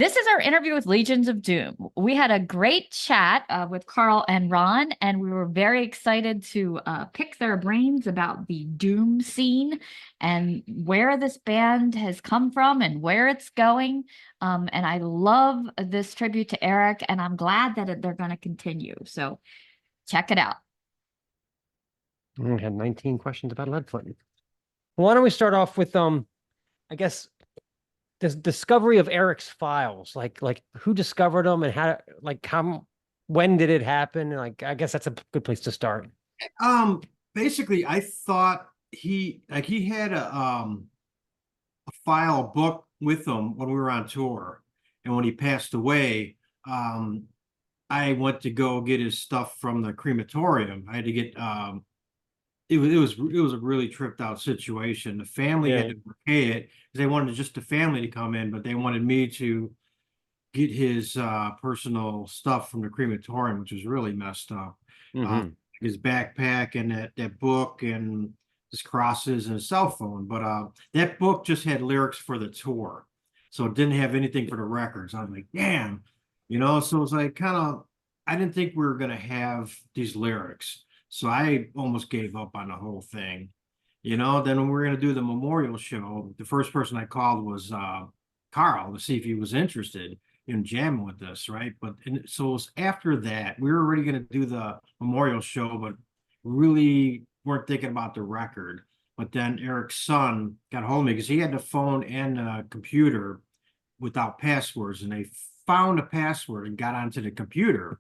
This is our interview with Legions of Doom. We had a great chat with Karl and Ron, and we were very excited to pick their brains about the Doom scene and where this band has come from and where it's going. And I love this tribute to Eric, and I'm glad that they're going to continue. So check it out. We had 19 questions about lead foot. Why don't we start off with I guess this discovery of Eric's files, like who discovered them and how when did it happen? Like I guess that's a good place to start. Basically I thought he had a file book with him when we were on tour. And when he passed away, I went to go get his stuff from the crematorium. I had to get it was a really tripped out situation. The family had to pay it because they wanted just the family to come in, but they wanted me to get his personal stuff from the crematorium, which was really messed up. His backpack and that book and his crosses and his cell phone. But that book just had lyrics for the tour, so it didn't have anything for the records. I was like, damn, So it was like I didn't think we were gonna have these lyrics. So I almost gave up on the whole thing. Then when we were going to do the memorial show, the first person I called was Karl to see if he was interested in jamming with us, right? So it was after that. We were already going to do the memorial show, but really weren't thinking about the record. But then Eric's son got hold of me because he had the phone and the computer without passwords, and they found a password and got onto the computer.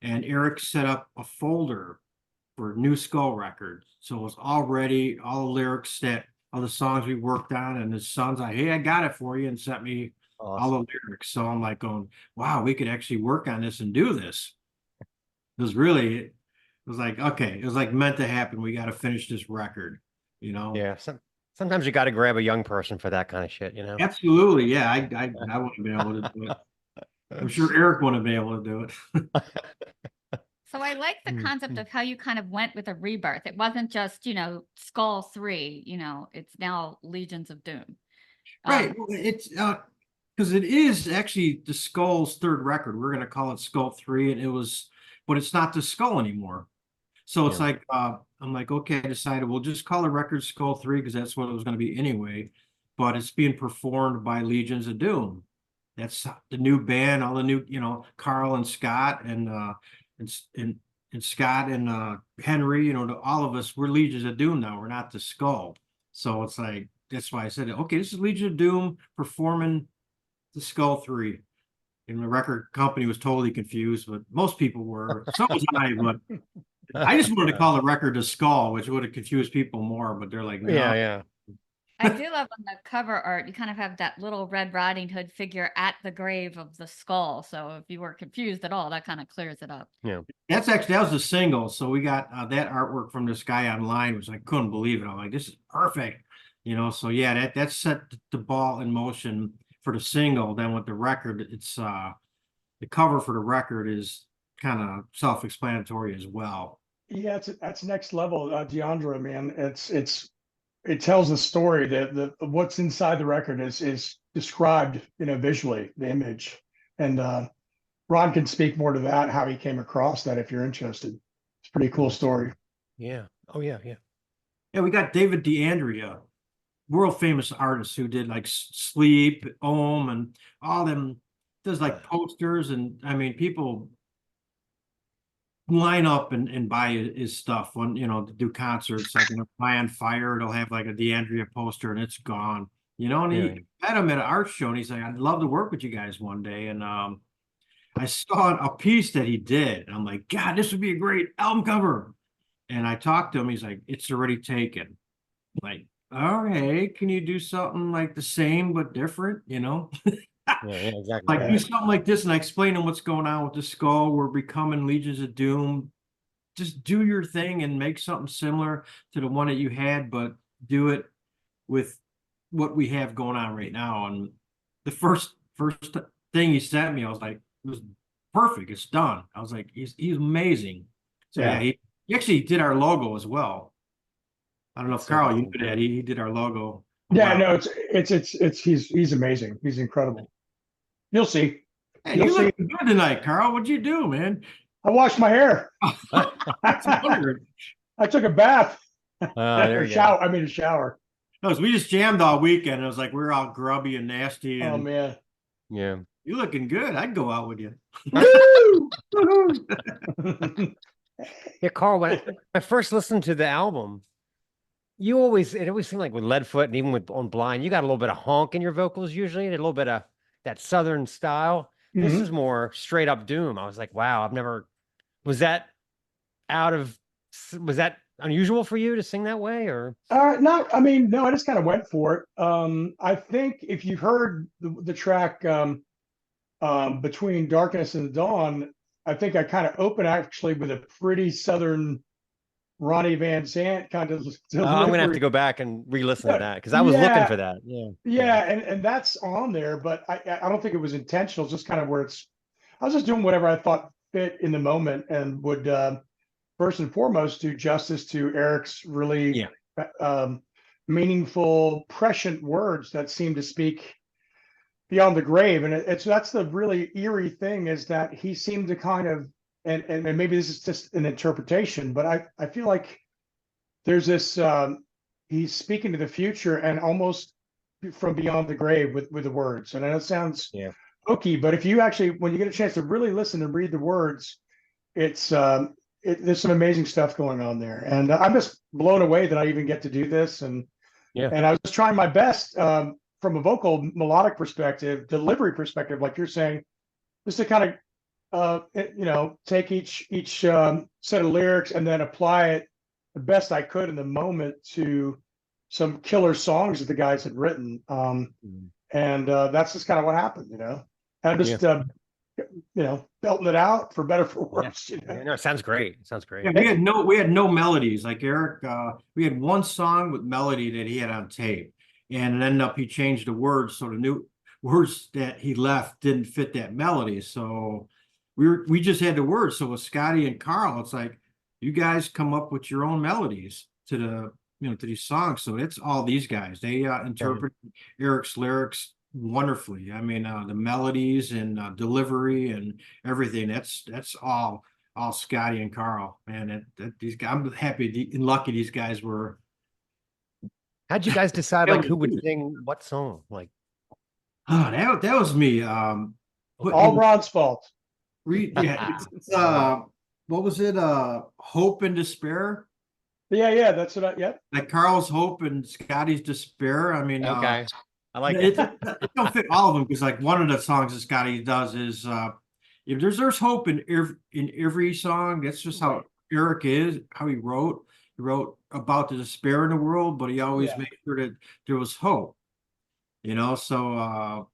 And Eric set up a folder for New Skull records. So it was already all the lyrics all the songs we worked on, and his son's like, hey, I got it for you, and sent me all the lyrics. So I'm like going, wow, we could actually work on this and do this. It was like, okay, it was like meant to happen. We got to finish this record, Yeah. Sometimes you got to grab a young person for that kind of shit, Absolutely. Yeah. I wouldn't have been able to do it. I'm sure Eric wouldn't have been able to do it. So I like the concept of how you kind of went with a rebirth. It wasn't just, Skull 3, it's now Legions of Doom. Right. Well, it's because it is actually the Skull's third record. We're going to call it Skull 3, but it's not the Skull anymore. So it's like, I'm like, okay, I decided we'll just call the record Skull 3 because that's what it was going to be anyway. But it's being performed by Legions of Doom. That's the new band, all the new, Karl and Scott and Scott and Henry, all of us, we're Legions of Doom now. We're not the Skull. So it's like, that's why I said, okay, this is Legion of Doom performing the Skull 3. And the record company was totally confused, but most people were. So was I, but I just wanted to call the record the Skull, which would have confused people more, but they're like, no. Yeah. I do love on the cover art, you kind of have that little Red Riding Hood figure at the grave of the skull. So if you were confused at all, that kind of clears it up. Yeah. That was a single. So we got that artwork from this guy online, which I couldn't believe it. I'm like, this is perfect. So yeah, that set the ball in motion for the single. Then with the record, it's the cover for the record is kind of self-explanatory as well. Yeah, that's next level, Deandra, man. It tells the story that what's inside the record is described, visually, the image. And Ron can speak more to that, how he came across that if you're interested. It's a pretty cool story. Yeah. Oh yeah. Yeah, we got David DeAndrea, world famous artist who did like Sleep, Ohm, and all them, does like posters, and I mean people line up and buy his stuff when to do concerts. Like Fly on Fire, it'll have like a DeAndrea poster and it's gone. And he met him at an art show and he's like, I'd love to work with you guys one day. And I saw a piece that he did and I'm like, God, this would be a great album cover. And I talked to him, he's like, it's already taken. Like, all right, can you do something like the same but different, Yeah, exactly. Like do something like this, and I explain them what's going on with the Skull. We're becoming Legions of Doom. Just do your thing and make something similar to the one that you had, but do it with what we have going on right now. And the first thing he sent me, I was like, it was perfect. It's done. I was like, he's amazing. So yeah, he actually did our logo as well. I don't know if Karl, you did that. He did our logo. Yeah, no, he's amazing. He's incredible. You'll see. Hey, You'll you see. look good tonight, Carl. What'd you do, man? I washed my hair. That's wonderful. I took a bath. There Or you go. shower. I mean, a shower. No, we just jammed all weekend. It was like we were all grubby and nasty. Oh And man. Yeah. you looking good. I'd go out with you. Yeah, Carl, when I first listened to the album, it always seemed like with Leadfoot and even with on Blind, you got a little bit of honk in your vocals usually, and a little bit of that Southern style. This Mhm. is more straight up doom. I was like, wow, was that was that unusual for you to sing that way or? No, I mean, no, I just kind of went for it. I think if you've heard the track Between Darkness and the Dawn, I think I kind of open actually with a pretty Southern Ronnie Van Zant kind of I'm gonna have to delivery. go back and re-listen to that because I was looking for that. Yeah. Yeah, and that's on there, but I don't think it was intentional. Just kind of where I was just doing whatever I thought fit in the moment, and would first and foremost do justice to Eric's really Yeah. meaningful, prescient words that seem to speak beyond the grave. And that's the really eerie thing, is that he seemed to kind of, and maybe this is just an interpretation, but I feel like there's this he's speaking to the future and almost from beyond the grave with the words. And I know it sounds Yeah. hokey, but if you actually, when you get a chance to really listen and read the words, it's there's some amazing stuff going on there. And I'm just blown away that I even get to do this. And Yeah. I was trying my best from a vocal melodic perspective, delivery perspective, like you're saying, just to kind of take each set of lyrics and then apply it the best I could in the moment to some killer songs that the guys had written. And that's just kind of what happened, And I'm just belting it out for better for worse. Yeah, no, it sounds great. It sounds great. Yeah, we had no melodies. Like Eric, we had one song with melody that he had on tape, and it ended up he changed the words, so the new words that he left didn't fit that melody. So we just had the words. So with Scotty and Karl, it's like you guys come up with your own melodies to to these songs. So it's all these guys. They interpret Eric's lyrics wonderfully. I mean, the melodies and delivery and everything. That's all Scotty and Karl, man. These guys, I'm happy and lucky these guys were. How'd you guys decide like who would sing what song? Like, oh, that was me. All Ron's fault. It's what was it? Hope and Despair. Yeah, that's what yeah. Like Karl's hope and Scotty's despair. I mean, okay, I like it. It don't fit all of them because like one of the songs that Scotty does is if there's hope in every song. That's just how Eric is, how he wrote. He wrote about the despair in the world, but he always made sure that there was hope. So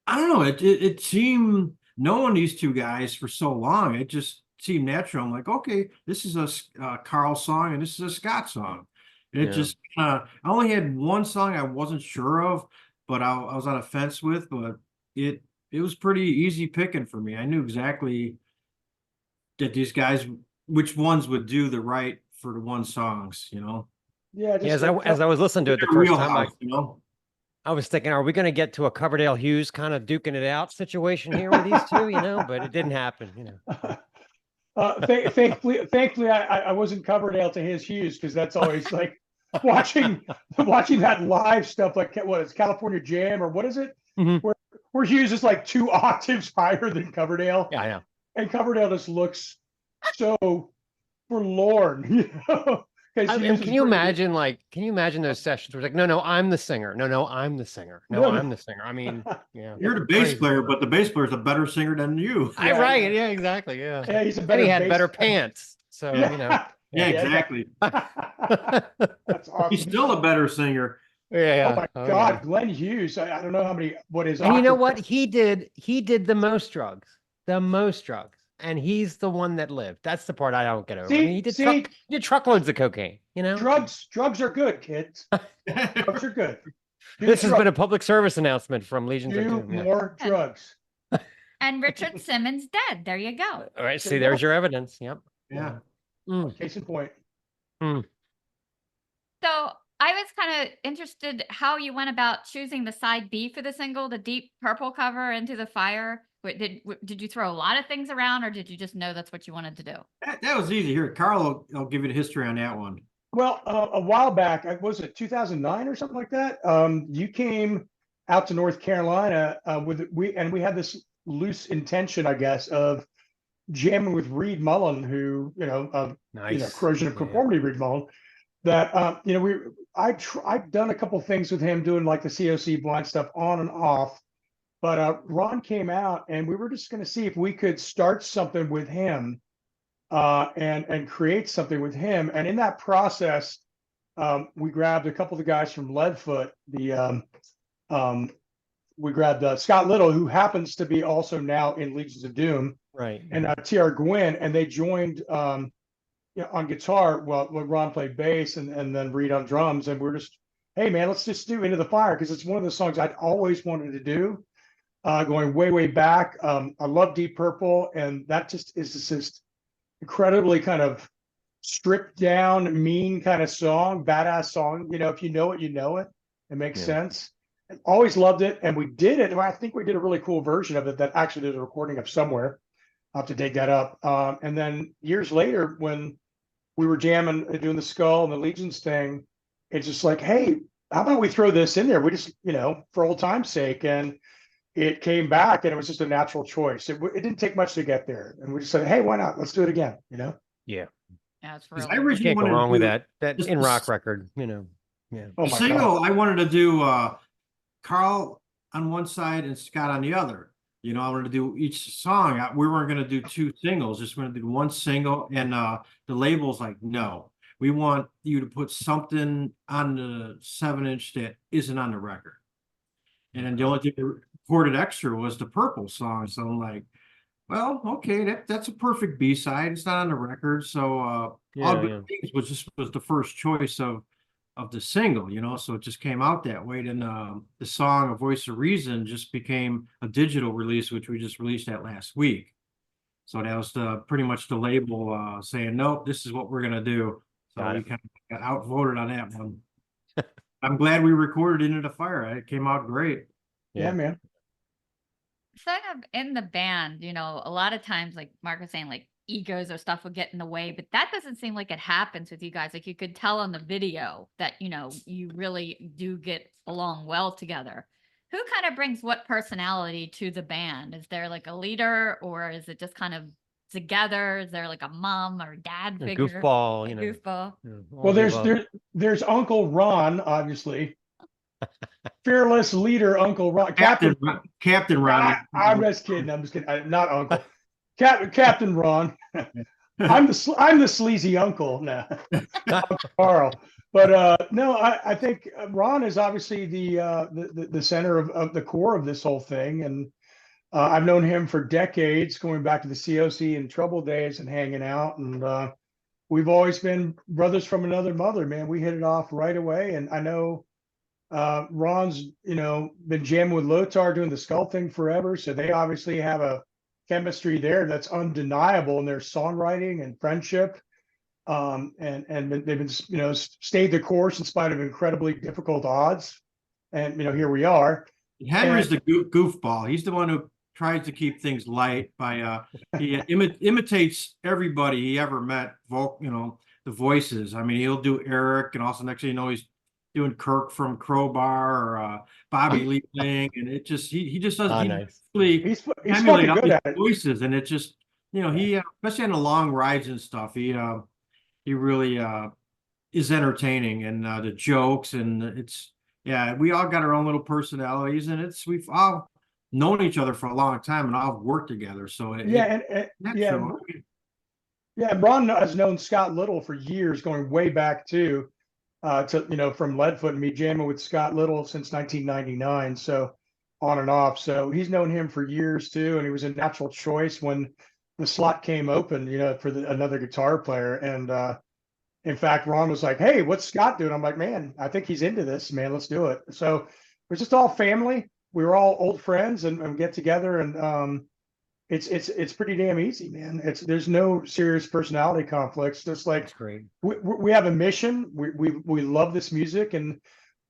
I don't know, it seemed, knowing these two guys for so long, it just seemed natural. I'm like, okay, this is a Karl song and this is a Scott song. And it just I only had one song I wasn't sure of, but I was on a fence with, but it was pretty easy picking for me. I knew exactly that these guys, which ones would do the right for the one songs, Yeah, as I was listening to it the first time, I was thinking, are we going to get to a Coverdale Hughes kind of duking it out situation here with these two, but it didn't happen, Thankfully, I wasn't Coverdale to his Hughes, because that's always like watching that live stuff, like what is California Jam or what is it, where Hughes is like 2 octaves higher than Coverdale. Yeah, I know. And Coverdale just looks so forlorn, I mean, can you imagine those sessions where it's like, no, I'm the singer. No, I'm the singer. No, I'm the singer. I mean, you're the bass player, but the bass player is a better singer than you. Right. Yeah, exactly. Yeah. Yeah, he's a better. And he had better pants. So, Yeah, exactly. That's awesome. He's still a better singer. Yeah. Oh my God, yeah. Glenn Hughes. I don't know what his. And you know what? He did the most drugs. And he's the one that lived. That's the part I don't get over. He did truckloads of cocaine, Drugs are good, kids. Drugs are good. This has been a public service announcement from Legions of Doom. More drugs. And Richard Simmons dead. There you go. All right. See, there's your evidence. Yep. Yeah. Case in point. So I was kind of interested how you went about choosing the side B for the single, the deep purple cover, Into the Fire. Did you throw a lot of things around, or did you just know that's what you wanted to do? That was easy. Here, Carl, I'll give you the history on that one. Well, a while back, was it 2009 or something like that? You came out to North Carolina we had this loose intention, I guess, of jamming with Reed Mullen, who Nice. Corrosion of Yeah. Conformity, Reed Mullen. That I've done a couple things with him, doing like the COC blind stuff on and off. But Ron came out, and we were just going to see if we could start something with him, and create something with him. And in that process, we grabbed a couple of the guys from Leadfoot. We grabbed Scott Little, who happens to be also now in Legions of Doom, Right. and T.R. Gwynn, and they joined on guitar when Ron played bass, and then Reed on drums. And we're just, hey man, let's just do Into the Fire, because it's one of the songs I'd always wanted to do, going way back. I love Deep Purple, and that is just incredibly kind of stripped down, mean kind of song, badass song. If you know it, you know it. It makes sense. I always loved it, and we did it. I think we did a really cool version of it that actually there's a recording of somewhere. I'll have to dig that up. And then years later, when we were jamming, doing the Skull and the Legions thing, it's just like, hey, how about we throw this in there? We just, for old time's sake. And it came back, and it was just a natural choice. It didn't take much to get there. And we just said, hey, why not? Let's do it again, Yeah. Yeah, it's Because really. I You originally can't go wanted to wrong with do that just in the rock record, Yeah. Oh the my single. God. I wanted to do Carl on one side and Scott on the other. I wanted to do each song. We weren't going to do two singles, just going to do one single. And the label's like, no, we want you to put something on the 7-inch that isn't on the record. And then the only thing recorded extra was the Purple song. So I'm like, well, okay, that's a perfect B-side. It's not on the record. So All Good Things was the first choice of the single, so it just came out that way. And the song A Voice of Reason just became a digital release, which we just released that last week. So that was pretty much the label saying, nope, this is what we're gonna do. So we kind of got outvoted on that one. I'm glad we recorded Into the Fire. It came out great. Yeah, man. Kind of in the band, a lot of times, like Mark was saying, like egos or stuff will get in the way, but that doesn't seem like it happens with you guys. Like you could tell on the video that, you really do get along well together. Who kind of brings what personality to the band? Is there like a leader, or is it just kind of together? Is there like a mom or dad figure? Goofball, Goofball. Well, there's Uncle Ron, obviously. Fearless leader, Uncle Ron. Captain Ron. I'm just kidding. Not Uncle. Captain Ron. I'm the sleazy uncle now. Karl. But no, I think Ron is obviously the center of the core of this whole thing. And I've known him for decades, going back to the COC and Trouble days and hanging out. And we've always been brothers from another mother, man. We hit it off right away. And I know Ron's, been jamming with Lothar doing the Skull thing forever. So they obviously have a chemistry there that's undeniable in their songwriting and friendship. And they've been, stayed the course in spite of incredibly difficult odds. And, here we are. Henry's the goofball. He's the one who tries to keep things light by he imitates everybody he ever met. The voices. I mean, he'll do Eric, and also next thing you know, he's doing Kirk from Crowbar or Bobby Lee Lang, and it just he just does he's fucking good at it. Voices, and it just he especially on the long rides and stuff, he really is entertaining, and the jokes, and we all got our own little personalities, and we've all known each other for a long time and all worked together. So Ron has known Scott Little for years, going way back too. From Leadfoot and me jamming with Scott Little since 1999, so on and off. So he's known him for years too, and he was a natural choice when the slot came open, for another guitar player. And in fact, Ron was like, "Hey, what's Scott doing?" I'm like, "Man, I think he's into this, man. Let's do it." So we're just all family. We were all old friends, and get together, and it's pretty damn easy, man. There's no serious personality conflicts. Just like That's great. we have a mission. We love this music, and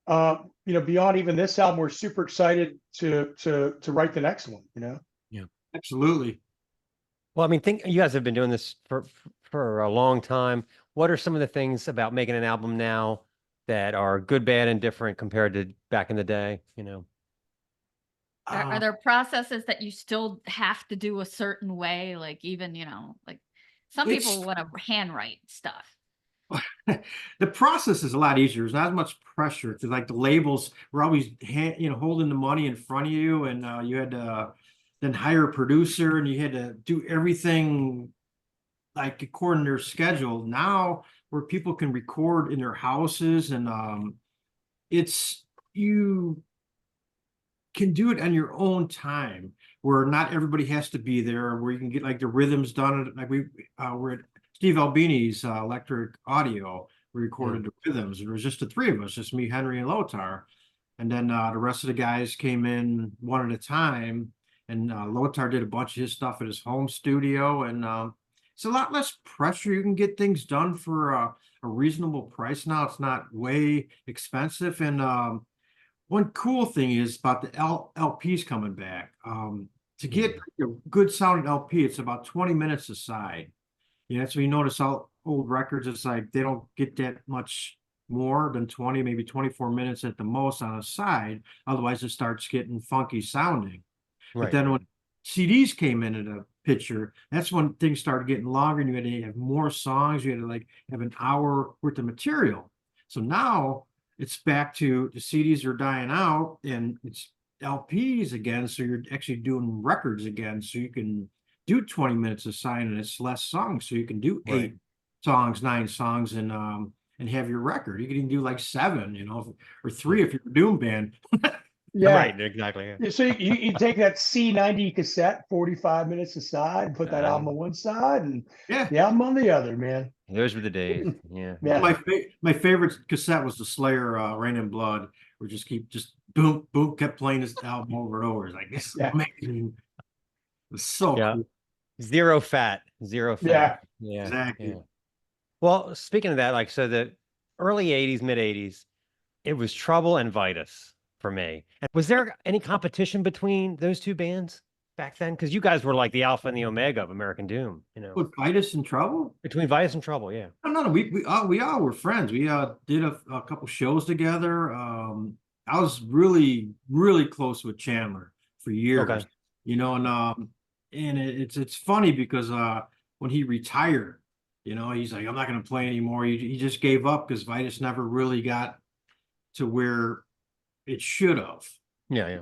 beyond even this album, we're super excited to write the next one. Absolutely. Well, I mean, you guys have been doing this for a long time. What are some of the things about making an album now that are good, bad, and different compared to back in the day? Are there processes that you still have to do a certain way? Like even, like some people want to handwrite stuff. The process is a lot easier. There's not as much pressure because like the labels were always holding the money in front of you, and you had to then hire a producer, and you had to do everything like according to their schedule. Now where people can record in their houses, and you can do it on your own time, where not everybody has to be there, where you can get like the rhythms done. Like we're at Steve Albini's Electric Audio. We recorded the rhythms. There was just the three of us, just me, Henry, and Lothar. And then the rest of the guys came in one at a time. And Lothar did a bunch of his stuff at his home studio. And it's a lot less pressure. You can get things done for a reasonable price now. It's not way expensive. And one cool thing is about the LPs coming back. To get a good sounding LP, it's about 20 minutes a side. So you notice all old records, it's like they don't get that much more than 20, maybe 24 minutes at the most on a side. Otherwise, it starts getting funky sounding. Right. But then when CDs came into the picture, that's when things started getting longer, and you had to have more songs. You had to like have an hour worth of material. So now it's back to the CDs are dying out, and it's LPs again. So you're actually doing records again. So you can do 20 minutes a side, and it's less songs. So you can do 8 songs, 9 songs, and have your record. You can even do like 7, or 3 if you're a doom band. Yeah, right, exactly. Yeah. So you take that C90 cassette, 45 minutes aside, put that album on one side, and the album on the other, man. Those were the days. Yeah. My favorite cassette was the Slayer Rain and Blood, where just boom, boom, kept playing this album over and over. It's like, this is amazing. It was so cool. Zero fat. Yeah. Exactly. Yeah. Well, speaking of that, like, so the early 80s, mid 80s, it was Trouble and Vitus for me. And was there any competition between those two bands back then? Because you guys were like the alpha and the omega of American Doom, With Vitus and Trouble? Between Vitus and Trouble, yeah. No, we all were friends. We did a couple shows together. I was really, really close with Chandler for years. Okay. And it's funny because when he retired, he's like, I'm not going to play anymore. He just gave up because Vitus never really got to where it should have. Yeah.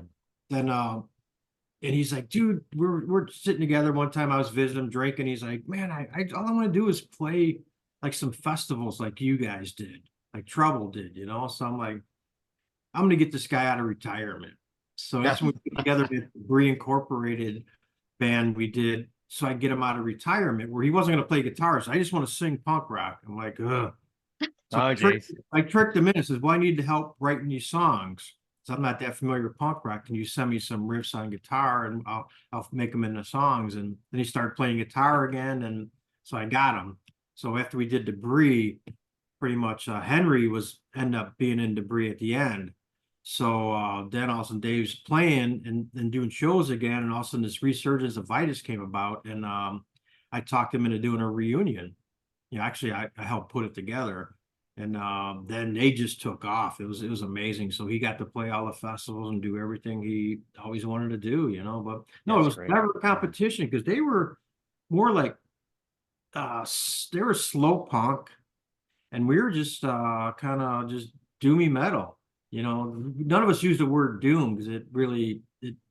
Then and he's like, dude, we're sitting together one time. I was visiting him, drinking. He's like, man, I all I want to do is play like some festivals like you guys did, like Trouble did, So I'm like, I'm gonna get this guy out of retirement. So that's when we put together the Bree Incorporated band we did. So I get him out of retirement, where he wasn't gonna play guitar. So I just want to sing punk rock. I'm like, ugh. So I tricked him in and says, well, I need help writing these songs. So I'm not that familiar with punk rock. Can you send me some riffs on guitar, and I'll make them into songs? And then he started playing guitar again. And so I got him. So after we did Debris, pretty much Henry ended up being in Debris at the end. So then all of a sudden Dave's playing and doing shows again. And all of a sudden this resurgence of Vitus came about. And I talked him into doing a reunion. Actually, I helped put it together. And then they just took off. It was amazing. So he got to play all the festivals and do everything he always wanted to do, But no, it was never a competition, because they were more like they were slow punk, and we were just kind of just doomy metal. None of us used the word doom because we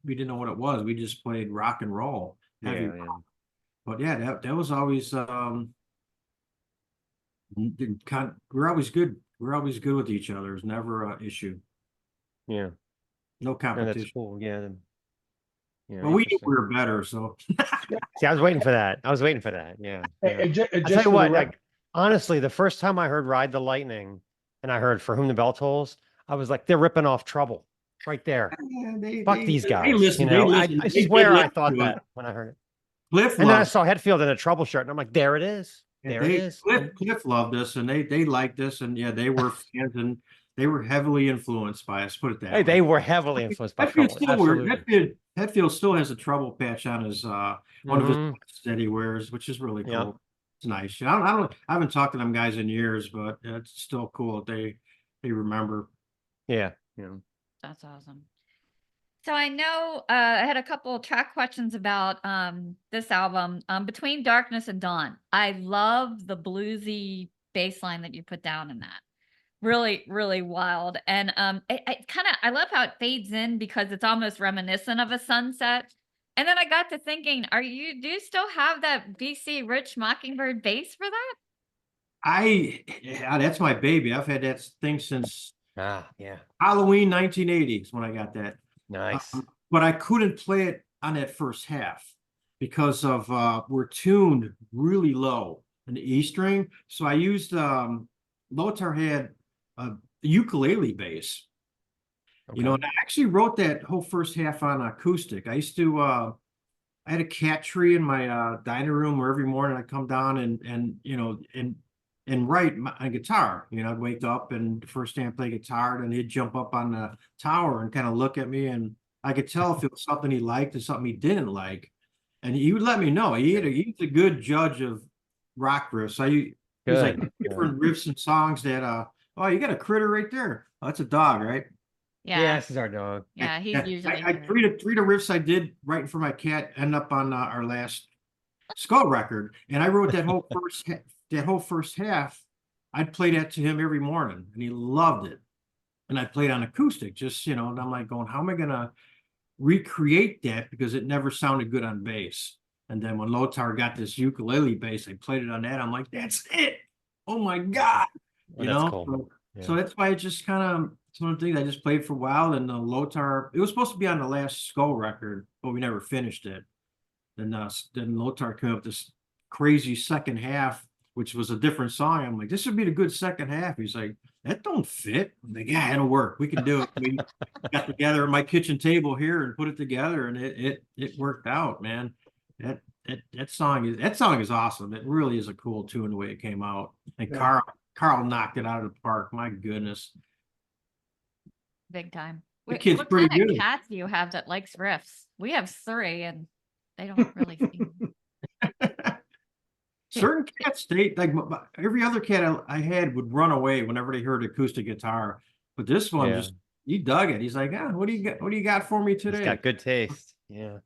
didn't know what it was. We just played rock and roll, heavy rock. But yeah, that was always we're always good. We're always good with each other. It's never an issue. Yeah. No competition. That's cool. Yeah. Well, we knew we were better, so. See, I was waiting for that. Yeah. Just I tell you what, like, honestly, the first time I heard Ride the Lightning and I heard For Whom the Bell Tolls, I was like, they're ripping off Trouble right there. Fuck these guys. They listen, I swear I thought that when I heard it. Cliff And then I loved, saw Hetfield in a trouble shirt, and I'm like, there it is. and There it is. Cliff loved us, and they liked us, and yeah, they were fans, and they were heavily influenced by us. Put it that Hey, way. they were heavily influenced by Hetfield trouble. still wears Absolutely. Hetfield still has a trouble patch on his one of his Mhm. watches that he wears, which is really Yeah. cool. It's nice. I haven't talked to them guys in years, but it's still cool that they remember. Yeah. Yeah. That's awesome. So I know I had a couple track questions about this album, Between Darkness and Dawn. I love the bluesy bass line that you put down in that. Really, really wild. And I love how it fades in because it's almost reminiscent of a sunset. And then I got to thinking, do you still have that BC Rich Mockingbird bass for that? Yeah, that's my baby. I've had that thing since Ah, yeah. Halloween 1980 is when I got that. Nice. But I couldn't play it on that first half because of we're tuned really low in the E string. So I used Lothar had a ukulele bass. Okay. You know, and I actually wrote that whole first half on acoustic. I used to I had a cat tree in my dining room where every morning I'd come down and you know and write a guitar. You know, I'd wake up and the first day I play guitar, and he'd jump up on the tower and kind of look at me, and I could tell if it was something he liked or something he didn't like. And he would let me know. He's a good judge of rock riffs. There's like Good. different riffs and songs that oh, you got a critter right there. Oh, that's a dog, right? Yeah, this is our dog. Yeah, he's Yeah, usually I here. three of the riffs I did writing for my cat end up on our last Skull record, and I wrote that whole first half. I'd play that to him every morning, and he loved it. And I played on acoustic, just you know. And I'm like going, how am I gonna recreate that because it never sounded good on bass. And then when Lothar got this ukulele bass, I played it on that. I'm like, that's it. Oh my God. Oh, You that's know, cool. so that's why it just kind of it's one of the things I just played for a while. And the Lothar, it was supposed to be on the last Skull record, but we never finished it. Then Lothar came up with this crazy second half, which was a different song. I'm like, this would be the good second half. He's like, that don't fit. I'm like, yeah, it'll work. We can do it. We got together at my kitchen table here and put it together, and it worked out, man. That song is awesome. It really is a cool tune the way it came out. And Yeah. Karl knocked it out of the park. My goodness. Big time. The kid's What pretty kind of good. cats do you have that likes riffs? We have 3 and they don't really seem. Certain cats, they like every other cat I had would run away whenever they heard acoustic guitar, but this one Yeah. just he dug it. He's like, what do you got? What do you got for me He's today? got good taste. Yeah.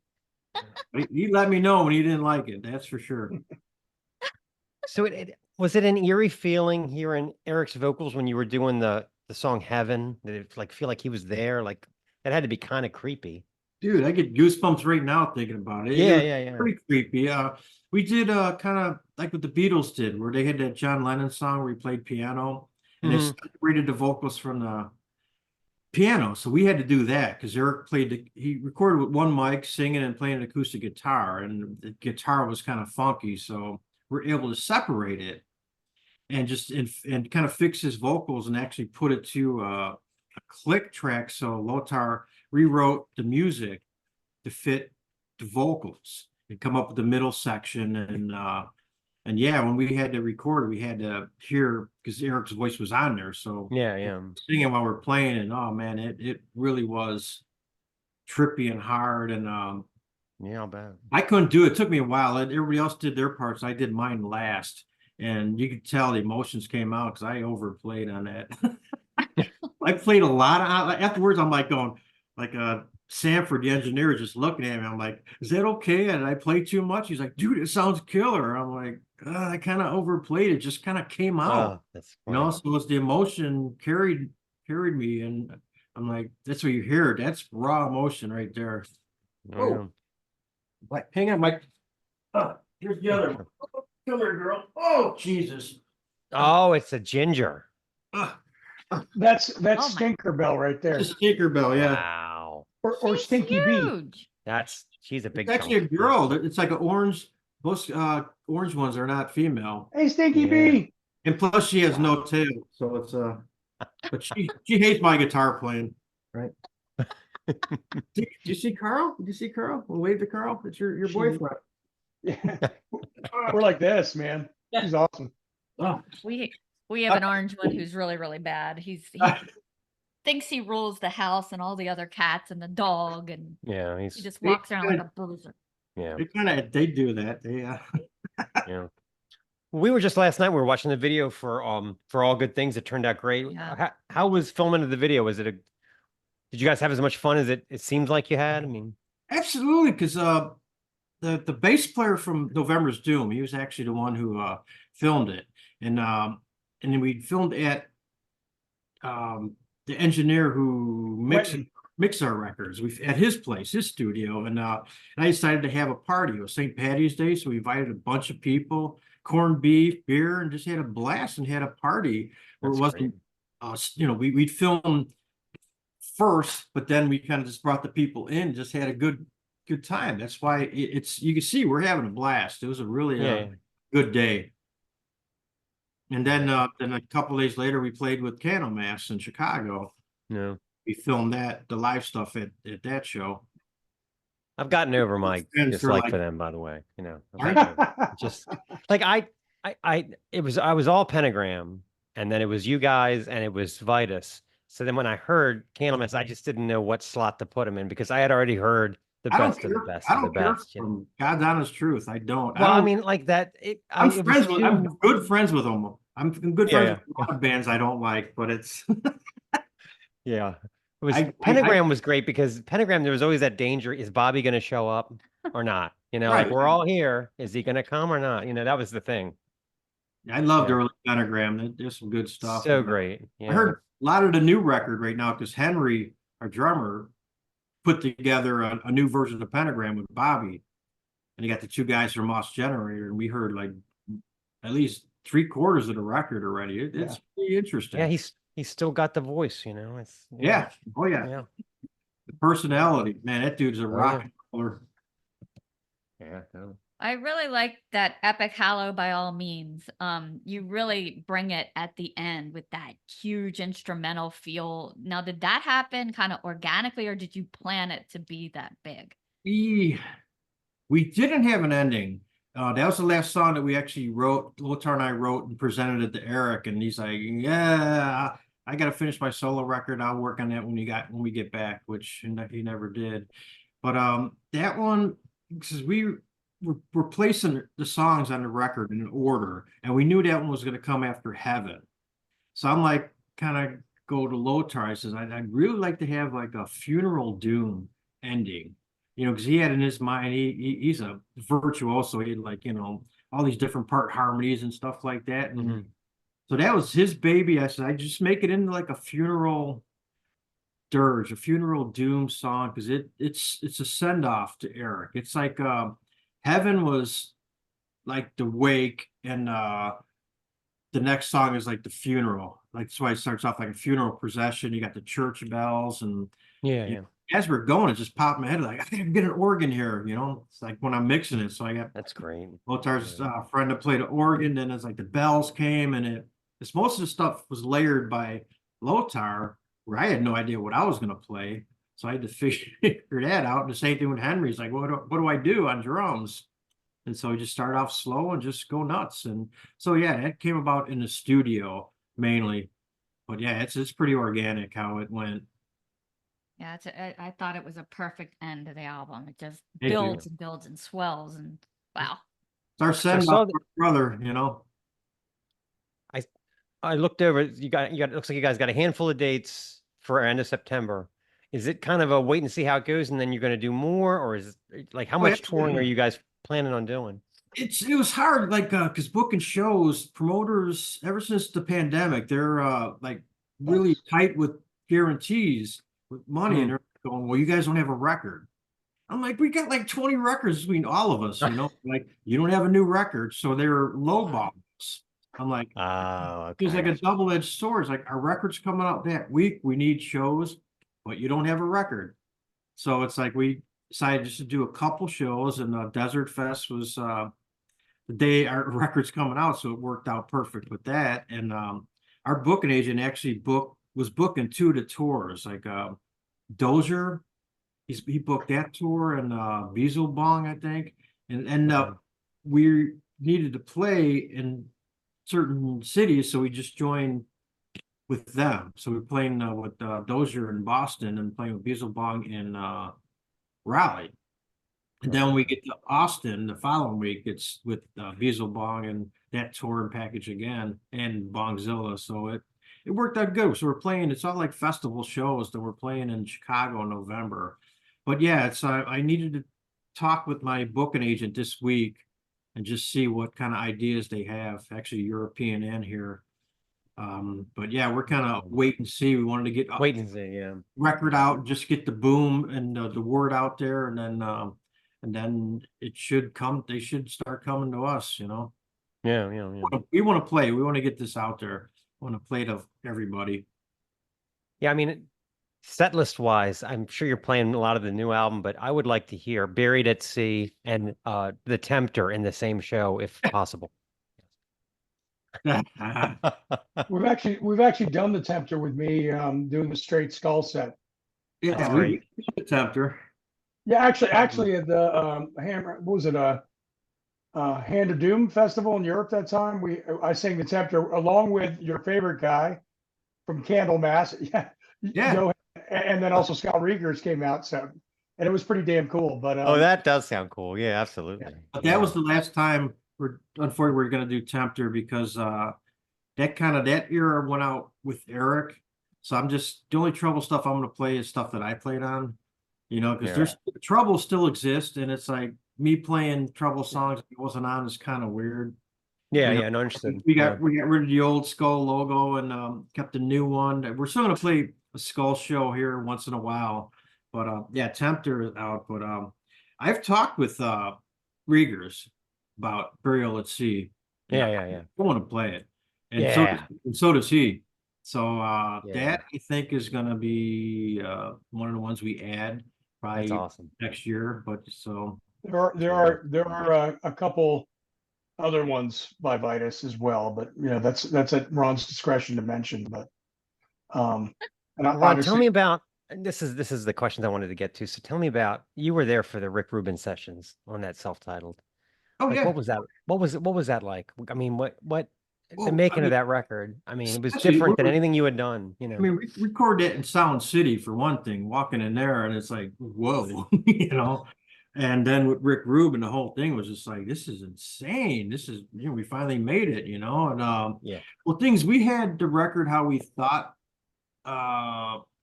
He let me know when he didn't like it. That's for sure. So was it an eerie feeling hearing Eric's vocals when you were doing the song Heaven? Did it like feel like he was there? Like that had to be kind of creepy. Dude, I get goosebumps right now thinking about it. Yeah, It was yeah. pretty creepy. We did kind of like what the Beatles did, where they had that John Lennon song where he played piano, and they Mhm. separated the vocals from the piano. So we had to do that because Eric he recorded with one mic, singing and playing an acoustic guitar, and the guitar was kind of funky. So we're able to separate it and just and kind of fix his vocals and actually put it to a click track. So Lothar rewrote the music to fit the vocals and come up with the middle section. And yeah, when we had to record, we had to hear because Eric's voice was on there. So Yeah. singing while we're playing, and oh man, it really was trippy and hard. And Yeah, I'll bet. I couldn't do it. It took me a while. Everybody else did their parts. I did mine last. And you could tell the emotions came out because I overplayed on that. I played a lot of afterwards. I'm like going like Sanford, the engineer, is just looking at me. I'm like, is that okay? And I play too much? He's like, dude, it sounds killer. I'm like, I kind of overplayed it. Just kind of came out. Oh, that's You funny. know, so it's the emotion carried me, and I'm like, that's what you hear. That's raw emotion right there. Oh, yeah. Like, hang on, Mike. Here's the other one. Oh, come here, girl. Oh, Jesus. Oh, it's a ginger. That's Oh my- Stinkerbell right there, It's a stinker bell, yeah. Wow. or She's Stinky Bee. huge. She's a big It's actually a chunk. girl. It's like an orange. Most orange ones are not female, Hey, Stinky Yeah. Bee. and plus she has no tail, so it's But she hates my guitar playing. Right? Did you see Karl? Did you see Karl? We'll wave to Karl. It's your She- boyfriend. Yeah. We're like this, man. He's awesome. Oh, We have an orange one who's really, really bad. He thinks he rules the house and all the other cats and the dog, and Yeah, he just walks around like a bruiser. yeah, they do that. They yeah. We were just last night. We were watching the video for All Good Things. It turned out great. Yeah. How was filming of the video? Did you guys have as much fun as it seems like you had? I mean, absolutely, because the bass player from November's Doom, he was actually the one who filmed it, and then we filmed at the engineer who mixed our records. We at his place, his studio, and I decided to have a party. It was St. Patty's Day, so we invited a bunch of people, corned beef, beer, and just had a blast and had a party where that's it wasn't, we'd film first, but then we kind of just brought the people in, just had a good time. That's why it's you can see we're having a blast. It was a really good day. And then a couple of days later, we played with Candlemass in Chicago. No, We filmed the live stuff at that show. I've gotten over my Friends for dislike like- for them, by the way. Sorry? Just like I was all Pentagram, and then it was you guys, and it was Vitus. So then when I heard Candlemass, I just didn't know what slot to put him in because I had already heard the I don't best of the care. best I of the don't care. best. You know? From God's honest truth, I don't. Well, I don't- mean, like that. I'm it was friends with. I'm too- good friends with them. I'm good friends Yeah, with a lot of bands I don't like, but it's Yeah. It was I- Pentagram was great because Pentagram, there was always that danger. Is Bobby going to show up or not? Like Right. we're all here. Is he going to come or not? That was the thing. I loved Yeah. early Pentagram. There's some good stuff. So great. I heard a lot of the new record right now because Henry, our drummer, put together a new version of Pentagram with Bobby, and he got the two guys from Moss Generator, and we heard like at least 3/4 of the record already. It's pretty interesting. Yeah, he's still got the voice. It's Yeah. Oh yeah. yeah, The personality, man. That dude's a yeah. rock and roller. yeah. Totally. I really like that Epic Hallow by all means. You really bring it at the end with that huge instrumental feel. Now, did that happen kind of organically, or did you plan it to be that big? We didn't have an ending. That was the last song that we actually wrote. Lothar and I wrote and presented it to Eric, and he's like, "Yeah, I got to finish my solo record. I'll work on that when we get back," which he never did. But that one, because we're placing the songs on the record in order, and we knew that one was going to come after Heaven. So I'm like, kind of go to Lothar. I says, I'd really like to have like a Funeral Doom ending. Because he had in his mind, he's a virtuoso. He had like, all these different part harmonies and stuff like that. And so that was his baby. I said, I just make it into like a funeral dirge, a Funeral Doom song, because it's a send off to Eric. It's like Heaven was like the wake, and the next song is like the funeral. Like that's why it starts off like a funeral procession. You got the church bells, and Yeah. as we're going, it just popped in my head like I gotta get an organ here. It's like when I'm mixing it. So I got That's great. Lotar's friend to play the organ. Then it's like the bells came, and it's most of the stuff was layered by Lothar, where I had no idea what I was gonna play. So I had to figure that out. And the same thing with Henry. He's like, what do I do on drums? And so we just start off slow and just go nuts. And so yeah, that came about in the studio mainly. But yeah, it's pretty organic how it went. Yeah, I thought it was a perfect end to the album. It just Thank you. builds and builds and swells, and wow. It's our send saw off brother, I looked over. You got. It looks like you guys got a handful of dates for end of September. Is it kind of a wait and see how it goes, and then you're going to do more, or is it like how much touring are you guys planning on doing? It was hard, like because booking shows, promoters ever since the pandemic, they're like really tight with guarantees with money, and they're going, well, you guys don't have a record. I'm like, we got like 20 records between all of us, like you don't have a new record, so they're lowballs. I'm like, okay. it's like a double-edged sword. It's like our record's coming out that week, we need shows, but you don't have a record. So it's like we decided just to do a couple shows, and Desert Fest was the day our record's coming out, so it worked out perfect with that. And our booking agent actually was booking 2 of the tours, like Dozier, he booked that tour, and Bieselbong, I think, and we needed to play in certain cities, so we just joined with them. So we're playing with Dozier in Boston and playing with Beelzebub in Raleigh. And then we get to Austin the following week. It's with Beelzebub and that tour and package again and Bongzilla. So it worked out good. So we're playing. It's all like festival shows that we're playing in Chicago in November. But yeah, it's I needed to talk with my booking agent this week and just see what kind of ideas they have, actually European and here. But yeah, we're kind of wait and see. We wanted to get Wait and see, yeah. record out, just get the boom and the word out there, and then it should come. They should start coming to us. Yeah. We want to play. We want to get this out there. We want to play to everybody. Yeah, I mean, set list wise, I'm sure you're playing a lot of the new album, but I would like to hear Buried at Sea and The Tempter in the same show if possible. We've actually done the Tempter with me doing the Straight Skull set. Yeah, That's we great. the Tempter. Yeah, actually at the Hammer, what was it, Hand of Doom festival in Europe that time, I sang the Tempter along with your favorite guy from Candlemass. Yeah. Joe, and then also Scott Riegers came out, so, and it was pretty damn cool. But Oh, that does sound cool. Yeah, absolutely. But that was the last time unfortunately we're going to do Tempter because that era went out with Eric. So I'm just the only trouble stuff I'm going to play is stuff that I played on, because there's trouble still exists, and it's like me playing trouble songs that wasn't on is kind of weird. Yeah, no, understood. We got rid of the old Skull logo and kept the new one. We're still going to play a Skull show here once in a while, but yeah, Tempter is out. But I've talked with Riegers about Burial at Sea. Yeah. I want to play it, and so does he. So that I think is going to be one of the ones we add probably awesome. next year. But so there are a couple other ones by Vitus as well, but that's at Ron's discretion to mention. But and Ron, tell me about this is the questions I wanted to get to. So tell me about, you were there for the Rick Rubin sessions on that self-titled. Oh yeah. What was that? What was that like? I mean, what the making of that record? I mean, it was different than anything you had done, I mean, we recorded it in Sound City for one thing, walking in there and it's like, whoa, And then with Rick Rubin, the whole thing was just like, this is insane. This is, we finally made it, and well, we had the record how we thought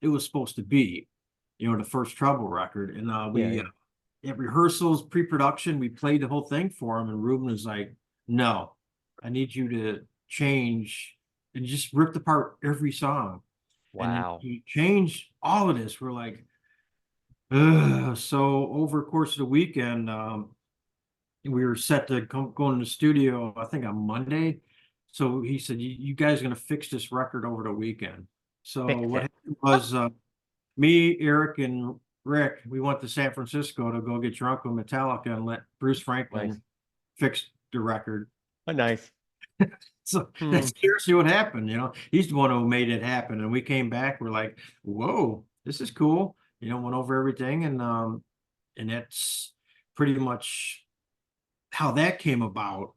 it was supposed to be, the first Trouble record. And we at rehearsals, pre-production, we played the whole thing for him, and Rubin was like, no, I need you to change, and just ripped apart every song. Wow. And he changed all of this. We're like, so over the course of the weekend, we were set to go in the studio, I think on Monday. So he said, you guys are going to fix this record over the weekend. So what happened was me, Eric, and Rick, we went to San Francisco to go get drunk with Metallica and let Bruce Franklin fix the record. Oh, nice. So that's seriously what happened. He's the one who made it happen. And we came back, we're like, whoa, this is cool. Went over everything, and that's pretty much how that came about.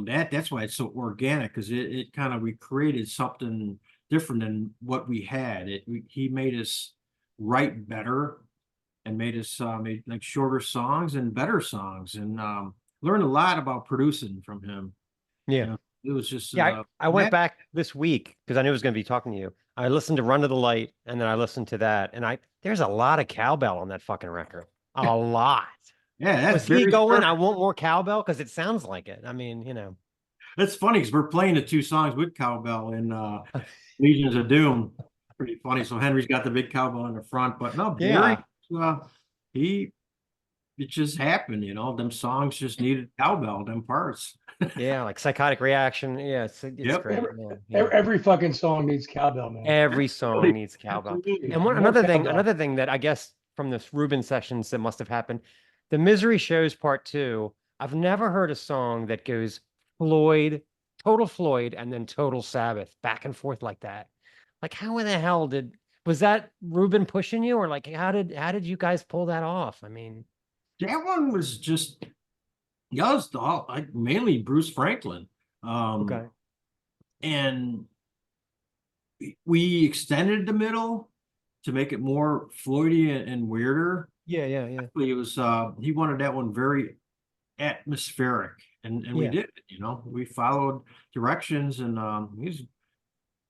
That's why it's so organic, because it kind of recreated something different than what we had. He made us write better and made us made like shorter songs and better songs, and learned a lot about producing from him. Yeah. It was just I went back this week because I knew I was going to be talking to you. I listened to Run to the Light, and then I listened to that, and there's a lot of cowbell on that fucking record. A lot. Yeah, that's was he going, I want more cowbell, because it sounds like it. I mean, That's funny because we're playing the two songs with cowbell in Legions of Doom. Pretty funny. So Henry's got the big cowbell in the front, but no, Barry, it just happened, them songs just needed cowbell, them parts. Yeah, like Psychotic Reaction. Yeah, it's great. Every fucking song needs cowbell, man. Every song needs cowbell. And another thing that I guess from this Rubin sessions that must have happened, the Misery Shows Part 2, I've never heard a song that goes Floyd, total Floyd, and then total Sabbath, back and forth like that. Like, how in the hell was that Rubin pushing you, or like how did you guys pull that off? I mean, that one was just Yeah, it was mainly Bruce Franklin. Okay. And we extended the middle to make it more floaty and weirder. Yeah, yeah, yeah. It was he wanted that one very atmospheric, and we Yeah. did it, we followed directions, and he's a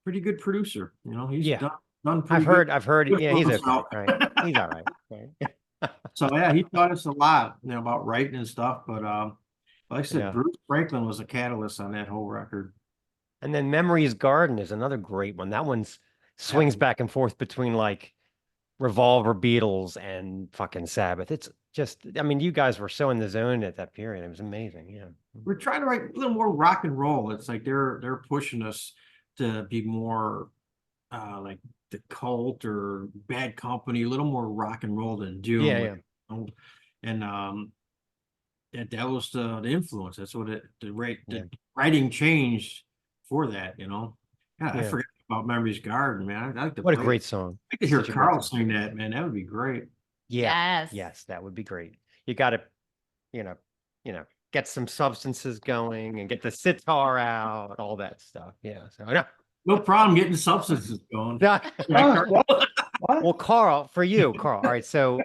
pretty good producer. He's Yeah. done pretty good. I've heard, Good yeah, for he's okay, himself. right? He's all right. Right. So yeah, he taught us a lot, about writing and stuff. But like I said, Yeah. Bruce Franklin was a catalyst on that whole record. And then Memory's Garden is another great one. That one's swings back and forth between like Revolver Beatles and fucking Sabbath. It's just, I mean, you guys were so in the zone at that period. It was amazing. Yeah. We're trying to write a little more rock and roll. It's like they're pushing us to be more like the Cult or Bad Company, a little more rock and roll than Doom. Yeah, yeah. And that was the influence. That's what the writing changed for that. Yeah, I Yeah. forgot about Memory's Garden, man. I like to What a play. great song. I could hear Such a great Karl song. sing that, man. That would be great. Yeah. Yes. Yes, that would be great. You got to, you know, get some substances going and get the sitar out, all that stuff. Yeah. So no. No problem getting substances going. No. Yeah, What? Well, Carl, for you, Carl. All right. So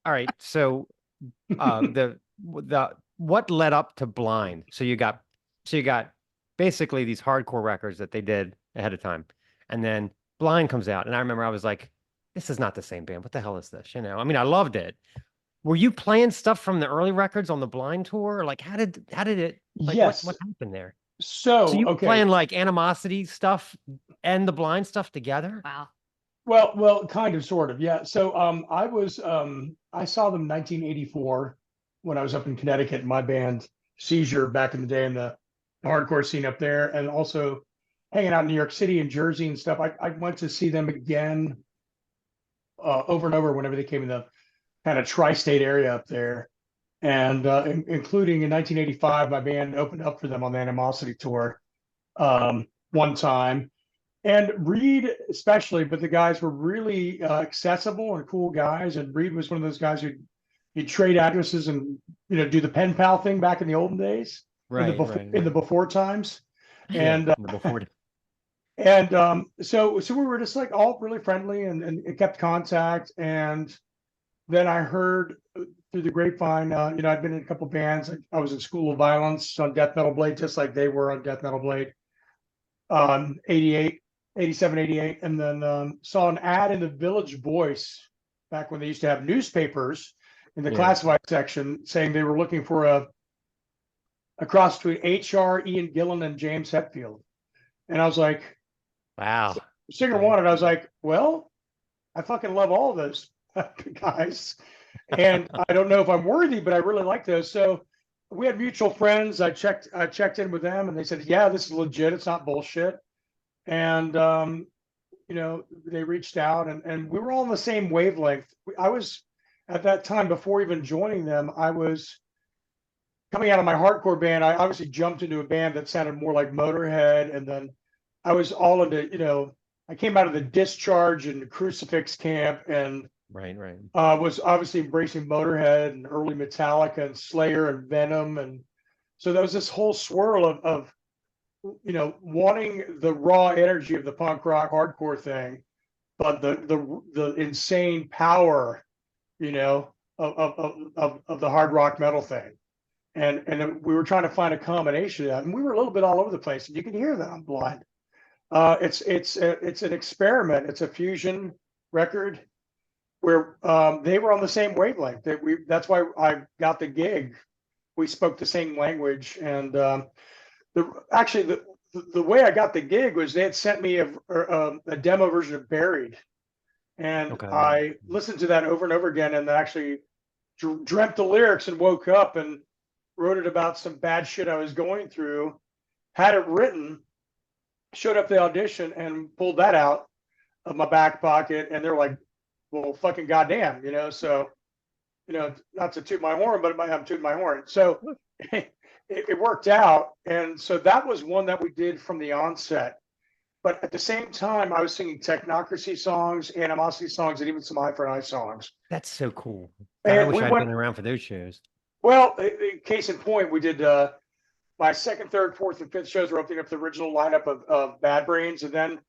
all right. So the what led up to Blind? So you got basically these hardcore records that they did ahead of time. And then Blind comes out. And I remember I was like, this is not the same band. What the hell is this? I mean, I loved it. Were you playing stuff from the early records on the Blind tour? Like, how did it, like, Yes. what happened there? So, So you were okay. playing like Animosity stuff and the Blind stuff together? Wow. Well, kind of, sort of, yeah. So, I saw them 1984 when I was up in Connecticut. My band Seizure back in the day in the hardcore scene up there, and also hanging out in New York City and Jersey and stuff. I went to see them again over and over whenever they came in the kind of tri-state area up there, and including in 1985, my band opened up for them on the Animosity tour one time. And Reed, especially, but the guys were really accessible and cool guys. And Reed was one of those guys who he'd trade addresses and do the pen pal thing back in the olden days, Right, in the before times. And Yeah, before. so we were just like all really friendly and it kept contact. And then I heard through the grapevine, I'd been in a couple bands. I was in School of Violence on Death Metal Blade, just like they were on Death Metal Blade. 88, 87, 88, and then saw an ad in the Village Voice back when they used to have newspapers in the classified section saying they were looking for a cross between HR, Ian Gillan, and James Hetfield. And I was like, Wow. singer wanted. I was like, well, I fucking love all of those guys. And I don't know if I'm worthy, but I really like those. So we had mutual friends. I checked in with them and they said, yeah, this is legit. It's not bullshit. And, they reached out and we were all on the same wavelength. I was at that time, before even joining them, I was coming out of my hardcore band. I obviously jumped into a band that sounded more like Motorhead. And then I was all into, I came out of the Discharge and Crucifix camp and Right. was obviously embracing Motorhead and early Metallica and Slayer and Venom. And so there was this whole swirl of wanting the raw energy of the punk rock hardcore thing, but the insane power, of the hard rock metal thing. And we were trying to find a combination of that. And we were a little bit all over the place. And you can hear that on Blind. It's an experiment. It's a fusion record where they were on the same wavelength. That's why I got the gig. We spoke the same language, and the way I got the gig was they had sent me a demo version of Buried, and I listened to that over and over again, and actually dreamt the lyrics and woke up and wrote it about some bad shit I was going through, had it written, showed up the audition, and pulled that out of my back pocket, and they're like, well, fucking goddamn, so, not to toot my horn, but I'm tooting my horn. So it worked out. And so that was one that we did from the onset. But at the same time, I was singing Technocracy songs, Animosity songs, and even some Eye for an Eye songs. That's so cool. God, I wish I'd been around for those shows. Well, case in point, we did my second, third, fourth, and fifth shows were opening up the original lineup of Bad Brains, and then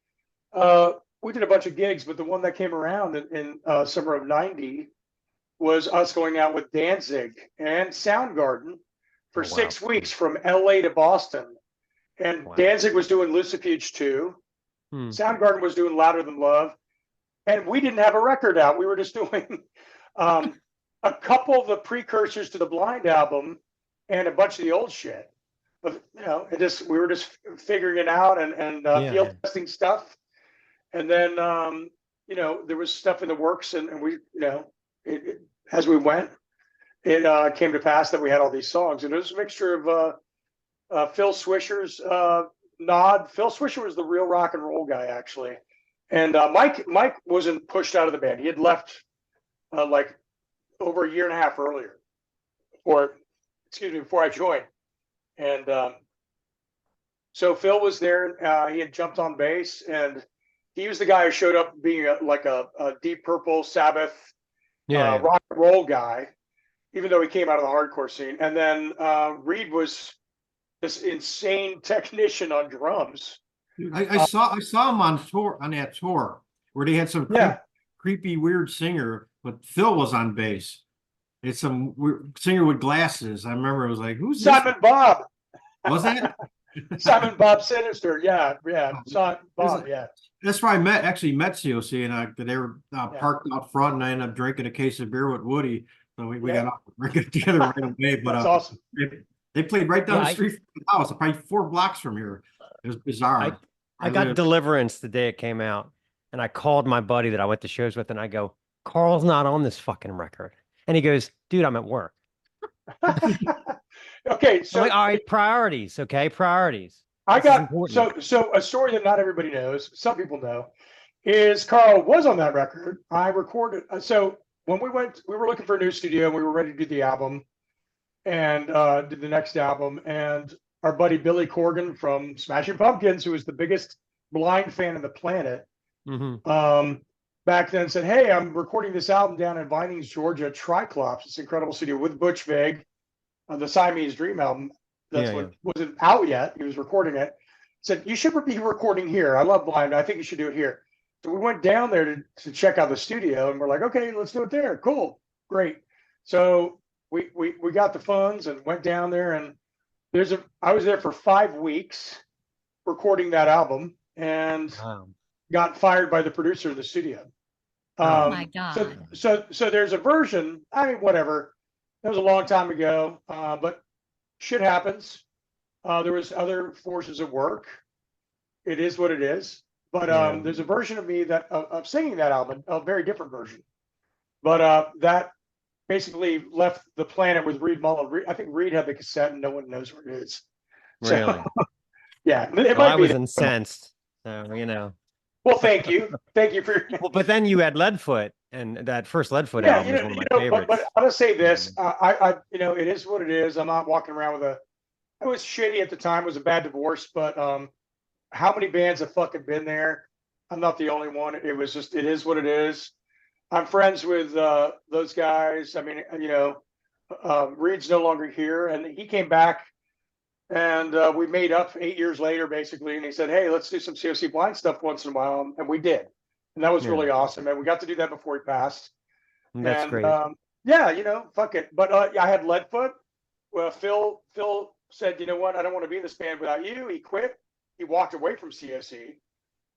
we did a bunch of gigs. But the one that came around in summer of '90 was us going out with Danzig and Soundgarden for Oh, wow. 6 weeks from LA to Boston. And Wow. Danzig was doing Lucifuge 2. Hmm. Soundgarden was doing Louder Than Love. And we didn't have a record out. We were just doing a couple of the precursors to the Blind album and a bunch of the old shit. But, we were just figuring it out and field testing stuff. And then, there was stuff in the works and we, as we went, it came to pass that we had all these songs. And it was a mixture of Phil Swisher's nod. Phil Swisher was the real rock and roll guy, actually. And Mike wasn't pushed out of the band. He had left like over a year and a half earlier, before I joined. And so Phil was there. He had jumped on bass, and he was the guy who showed up being a Deep Purple, Sabbath, rock and roll guy, even though he came out of the hardcore scene. And then Reed was this insane technician on drums. I saw him on that tour where they had some creepy, weird singer, but Phil was on bass. It's some weird singer with glasses. I remember it was like, who's Simon this? Bob? Was that? Simon Bob Sinister? Yeah. Simon Bob, yeah. That's where I met COC, and they were parked out front, and I ended up drinking a case of beer with Woody. So we got off together right away. But that's awesome. They played right down the street from the house, probably 4 blocks from here. It was bizarre. I got Deliverance the day it came out, and I called my buddy that I went to shows with, and I go, Carl's not on this fucking record. And he goes, dude, I'm at work. Okay, so I'm like, all right, priorities. Okay, priorities. I got so a story that not everybody knows, some people know, is Karl was on that record. I recorded. So when we were looking for a new studio, and we were ready to do the album, and did the next album, and our buddy Billy Corgan from Smashing Pumpkins, who was the biggest Blind fan on the planet, back then said, hey, I'm recording this album down in Vinings, Georgia, Triclops, this incredible studio with Butch Vig, the Siamese Dream album. That's what wasn't out yet. He was recording it. Said, you should be recording here. I love Blind. I think you should do it here. So we went down there to check out the studio, and we're like, okay, let's do it there. Cool. Great. So we got the funds and went down there, and I was there for 5 weeks recording that album, and got fired by the producer of the studio. Oh my God. So there's a version, I mean, whatever. That was a long time ago, but shit happens. There was other forces at work. It is what it is. But there's a version of me of singing that album, a very different version. But that basically left the planet with Reed Mullen. I think Reed had the cassette, and no one knows where it is. Really? So, yeah. I was incensed. So, Well, thank you. Thank you for. Well, but then you had Leadfoot, and that first Leadfoot album is one of my favorites. But I'll just say this: it is what it is. I'm not walking around with it was shitty at the time. It was a bad divorce, but how many bands have fucking been there? I'm not the only one. It is what it is. I'm friends with those guys. I mean, Reed's no longer here, and he came back, and we made up 8 years later, basically. And he said, "Hey, let's do some COC Blind stuff once in a while," and we did, and that was really awesome. And we got to do that before he passed. That's great. Fuck it. But I had Leadfoot. Well, Phil said, "You know what? I don't want to be in this band without you." He quit. He walked away from COC,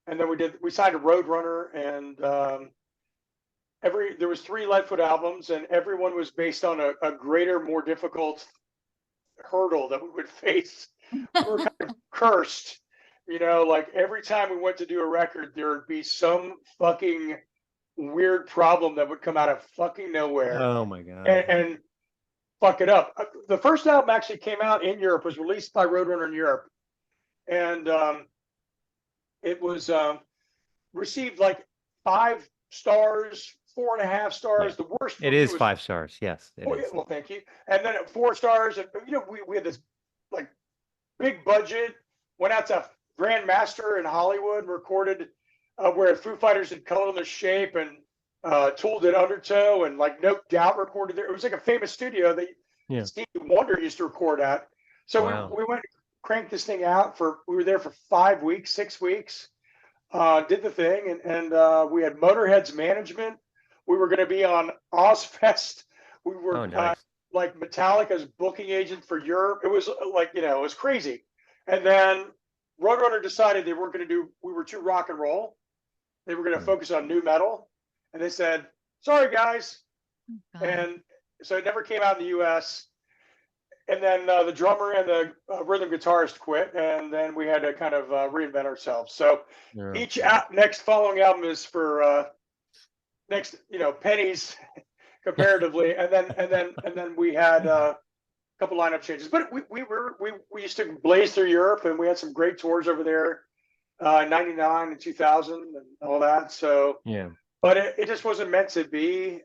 and then we signed a Roadrunner, and there was 3 Leadfoot albums, and everyone was based on a greater, more difficult hurdle that we would face. We were kind of cursed, like every time we went to do a record, there would be some fucking weird problem that would come out of fucking nowhere. Oh my God. And fuck it up. The first album actually came out in Europe, was released by Roadrunner in Europe, and it was received like 5 stars, 4.5 stars. The worst. It is 5 stars. Yes. Well, thank you. And then at 4 stars, and we had this like big budget. Went out to Grandmaster in Hollywood, recorded where Foo Fighters had Color in the Shape, and Tool did Undertow, and like No Doubt recorded there. It was like a famous studio that Yeah. Stevie Wonder used to record at. So Wow. we went cranked this thing out we were there for 5 weeks, 6 weeks. Did the thing, and we had Motorhead's management. We were going to be on Ozfest. We were Oh, nice. like Metallica's booking agent for Europe. It was like, it was crazy. And then Roadrunner decided they weren't going to do. We were too rock and roll. They were going to focus on new metal, and they said, "Sorry, guys." God. And so it never came out in the U.S. And then the drummer and the rhythm guitarist quit, and then we had to kind of reinvent ourselves. So Yeah. each next following album is for next, pennies comparatively, and then we had a couple lineup changes. But we used to blaze through Europe, and we had some great tours over there, 99 and 2000 and all that. So Yeah. but it just wasn't meant to be.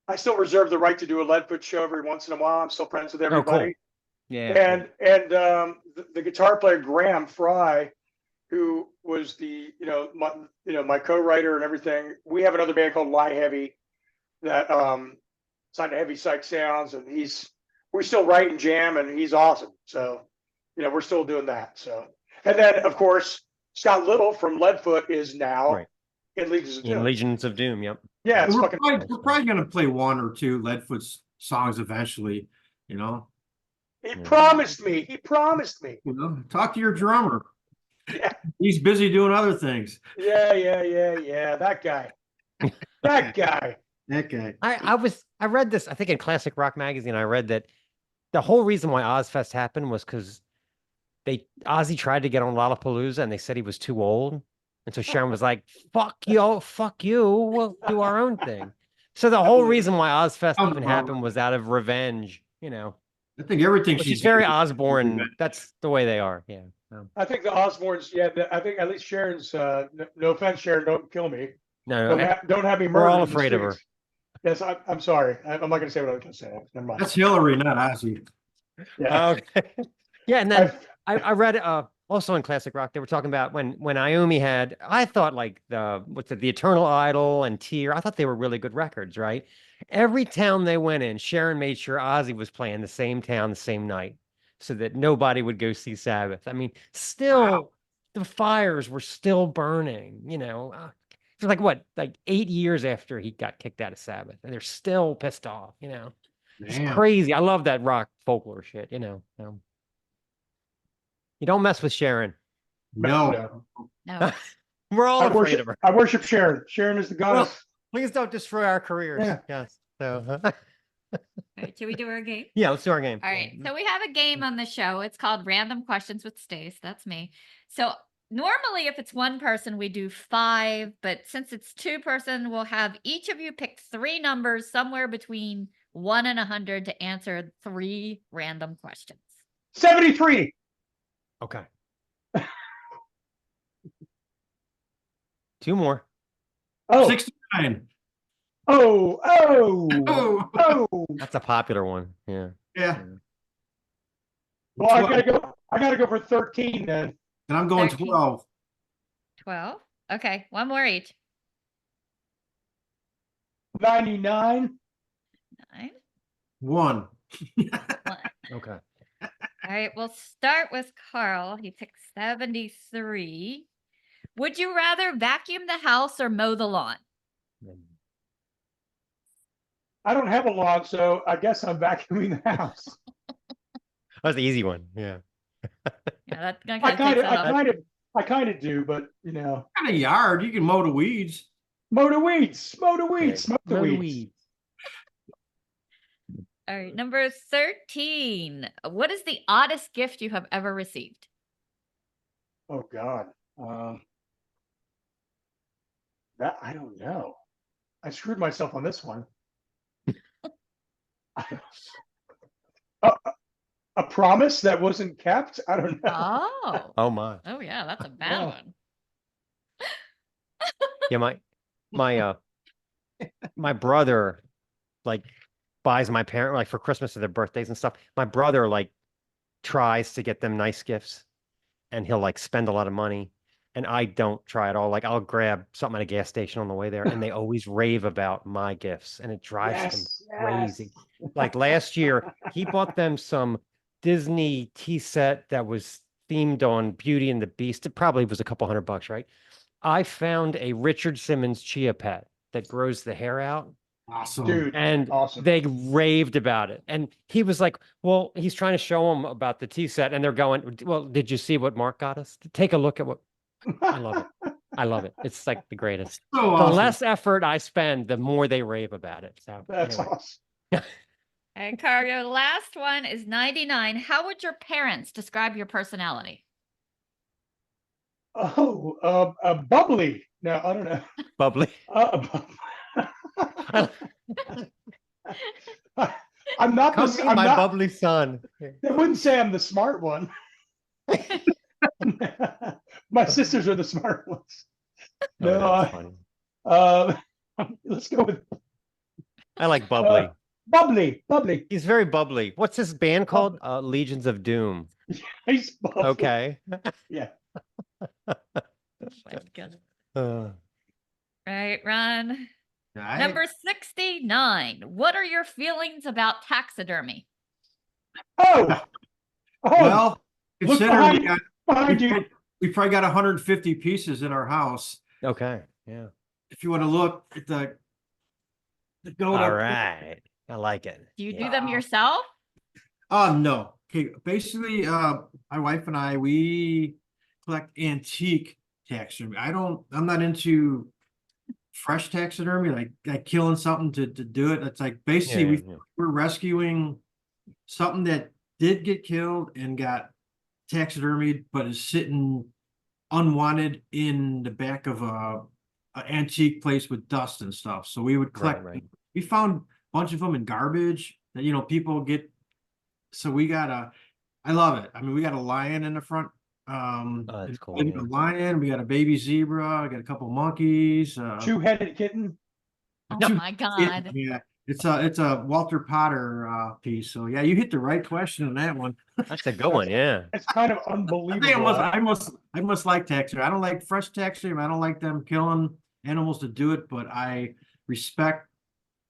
I still reserve the right to do a Leadfoot show every once in a while. I'm still friends with everybody. Oh, cool. Yeah. And the guitar player Graham Fry, who was my co-writer and everything. We have another band called Lie Heavy that signed to Heavy Psych Sounds, and we still write and jam, and he's awesome. So we're still doing that. So, and then of course Scott Little from Leadfoot is now Right. in Legions of Doom. In Legions of Doom. Yep. Yeah, it's We're fucking. we're probably going to play one or two Leadfoot's songs eventually. He promised me. He promised me. Talk to your drummer. Yeah. He's busy doing other things. Yeah. That guy. That guy. That guy. I read this, I think in Classic Rock Magazine, I read that the whole reason why Ozfest happened was because Ozzy tried to get on Lollapalooza and they said he was too old. And so Sharon was like, fuck you, we'll do our own thing. So the whole reason why Ozfest even happened was out of revenge, I think everything She's very Osborne. That's the way they are. Yeah. I think the Osbournes, I think at least Sharon's, no offense, Sharon, don't kill me. No, Don't have me murdered. we're all in the afraid of her. streets. Yes, I'm sorry. I'm not going to say what I was going to say. Never mind. That's Hillary, not Ozzy. Yeah. Okay. Yeah, and then I read also in Classic Rock they were talking about when Iommi had, I thought like the Eternal Idol and Tear, I thought they were really good records, right? Every town they went in, Sharon made sure Ozzy was playing the same town the same night so that nobody would go see Sabbath. I mean, still the fires were still burning, It's like what, like 8 years after he got kicked out of Sabbath, and they're still pissed off, It's crazy. I love that rock folklore shit, You don't mess with Sharon. No. We're all afraid of her. I worship Sharon. Sharon is the goddess. Please don't destroy our careers. Yeah. Yes. So, All right, should we do our game? yeah, let's do our game. All right. So we have a game on the show. It's called Random Questions with Stace. That's me. So normally, if it's one person, we do 5. But since it's 2-person, we'll have each of you pick 3 numbers somewhere between 1 and 100 to answer 3 random questions. 73. Okay. 2 more. Oh. 69. Oh. That's a popular one. Yeah. Yeah. Well, I gotta go for 13 then. And I'm going 13. 12. 12. Okay. 1 more each. 99. 9. 1. 1. Okay. All right. We'll start with Karl. He picked 73. Would you rather vacuum the house or mow the lawn? I don't have a lawn, so I guess I'm vacuuming the house. That's the easy one. Yeah. Yeah, that I kind of do, but Got a yard. You can mow the weeds. mow the weeds. Mow the weeds. All right, number 13. What is the oddest gift you have ever received? Oh God. That I don't know. I screwed myself on this one. A promise that wasn't kept? I don't know. Oh. Oh my. Oh yeah, that's a bad one. Yeah, my brother like buys my parent like for Christmas or their birthdays and stuff. My brother like tries to get them nice gifts and he'll like spend a lot of money. and I don't try at all. Like I'll grab something at a gas station on the way there, and they always rave about my gifts, and it drives them Yes, crazy. yes. Like last year, he bought them some Disney tea set that was themed on Beauty and the Beast. It probably was a couple $100, right? I found a Richard Simmons chia pet that grows the hair out. Awesome. Dude, And awesome. they raved about it. And he was like, well, he's trying to show them about the tea set. And they're going, well, did you see what Mark got us? Take a look at what I love it. I love it. It's like the greatest. So The awesome. less effort I spend, the more they rave about it. So That's anyway. awesome. And Karl, your last one is 99. How would your parents describe your personality? Oh, bubbly. No, I don't know. Bubbly. I'm not Come the. meet I'm my not. bubbly son. They wouldn't say I'm the smart one. My sisters are the smart ones. Oh, No, that's funny. let's go with I like bubbly. bubbly. He's very bubbly. What's this band called? Legions of Doom. He's bubbly. Okay. Yeah. My goodness. Uh, Right, Ron. I- Number 69. What are your feelings about taxidermy? Oh, well, look considering behind you. we probably got 150 pieces in our house. okay. Yeah. If you want to look at the goat. All up- right. I like it. Do you Yeah. do them yourself? No. Okay. Basically, my wife and I, we collect antique taxidermy. I'm not into fresh taxidermy, like killing something to do it. It's like basically Yeah. we're rescuing something that did get killed and got taxidermied, but is sitting unwanted in the back of a antique place with dust and stuff. So we would collect. Right. We found a bunch of them in garbage that people get. So we got I love it. I mean, we got a lion in the front. That's cool. A lion. We got a baby zebra. We got a couple monkeys. Two-headed kitten. Oh my God. Yeah, it's a Walter Potter piece. So yeah, you hit the right question on that one. That's a good one. Yeah. It's kind of I unbelievable. think I must like taxidermy. I don't like fresh taxidermy. I don't like them killing animals to do it, but I respect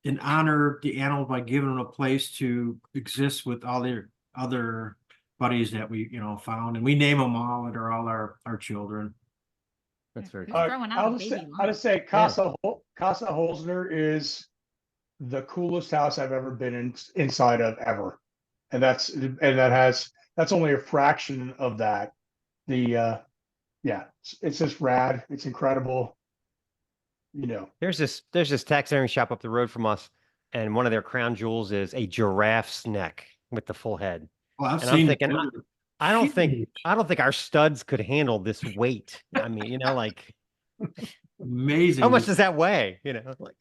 and honor the animals by giving them a place to exist with all their other buddies that we found, and we name them all, and they're all our children. That's very Who's cool. throwing out I'll a just baby say, lion? say Casa Holzner is the coolest house I've ever been inside of ever, and that's only a fraction of that. It's just rad. It's incredible. There's this taxidermy shop up the road from us, and one of their crown jewels is a giraffe's neck with the full head. Well, I've And I'm seen. thinking, I don't think our studs could handle this weight. I mean, like Amazing. how much does that weigh? Like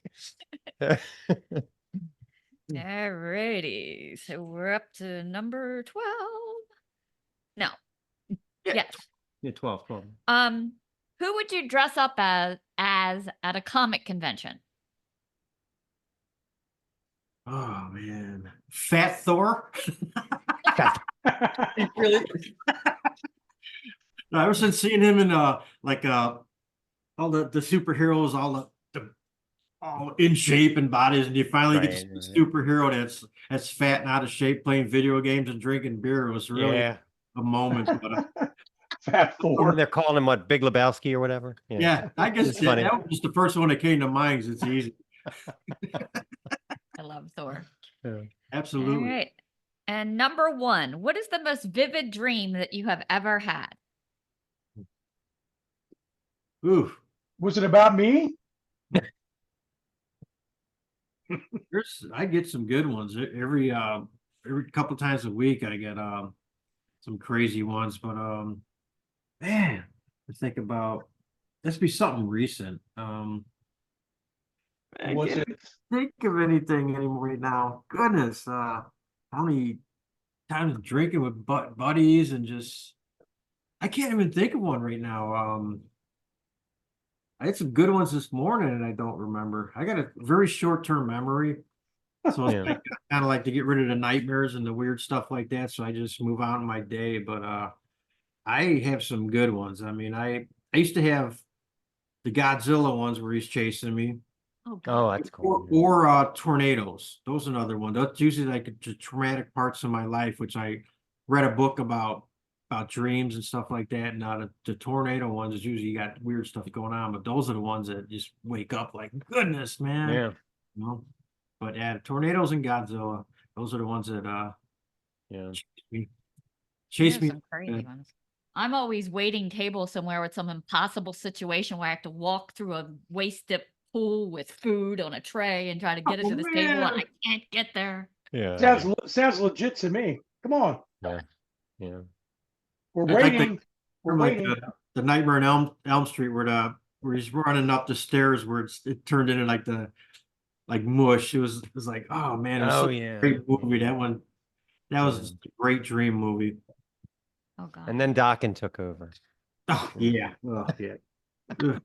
Alrighty. So we're up to number 12. No. Yeah. Yes. yeah, 12. Who would you dress up as at a comic convention? Oh man, Fat Thor. Really? No, ever since seeing him in all the superheroes, all in shape and bodies, and you finally get to see Right. a superhero that's fat and out of shape, playing video games and drinking beer. It was really Yeah. a moment. But Fat Thor. They're calling him what, Big Lebowski or whatever. yeah, I guess It's funny. that was just the first one that came to mind. 'Cause it's easy. I love Thor. Yeah. Absolutely. All right. And number 1, what is the most vivid dream that you have ever had? Ooh, Was it about me? I get some good ones every couple times a week. I get some crazy ones, but man, I think about this be something recent. I Was can't it? think of anything anymore right now. Goodness, how many times drinking with buddies and just I can't even think of one right now. I had some good ones this morning and I don't remember. I got a very short-term memory. So Yeah. I kind of like to get rid of the nightmares and the weird stuff like that. So I just move on in my day. But I have some good ones. I mean, I I used to have the Godzilla ones where he's chasing me, Oh, God. Oh, that's cool. or tornadoes. Those are another one. That's usually like the traumatic parts of my life, which I read a book about dreams and stuff like that. Now the tornado ones is usually you got weird stuff going on, but those are the ones that just wake up like, goodness, man. Yeah. You know? But yeah, tornadoes and Godzilla, those are the ones that Yeah. chase There's me. some crazy ones. I'm always waiting table somewhere with some impossible situation where I have to walk through a waist dip pool with food on a tray and try to get it Oh, to this table, and man. I can't get there. Yeah. Sounds legit to me. Come on, Yeah. Yeah. we're I think waiting. We're From like waiting. the Nightmare on Elm Street where he's running up the stairs where it turned into like mush. It was like, oh man, it was Oh, such yeah. a great movie. That was a great dream movie. Oh, God. And then Dokken took over. Oh yeah. Oh yeah. Ugh.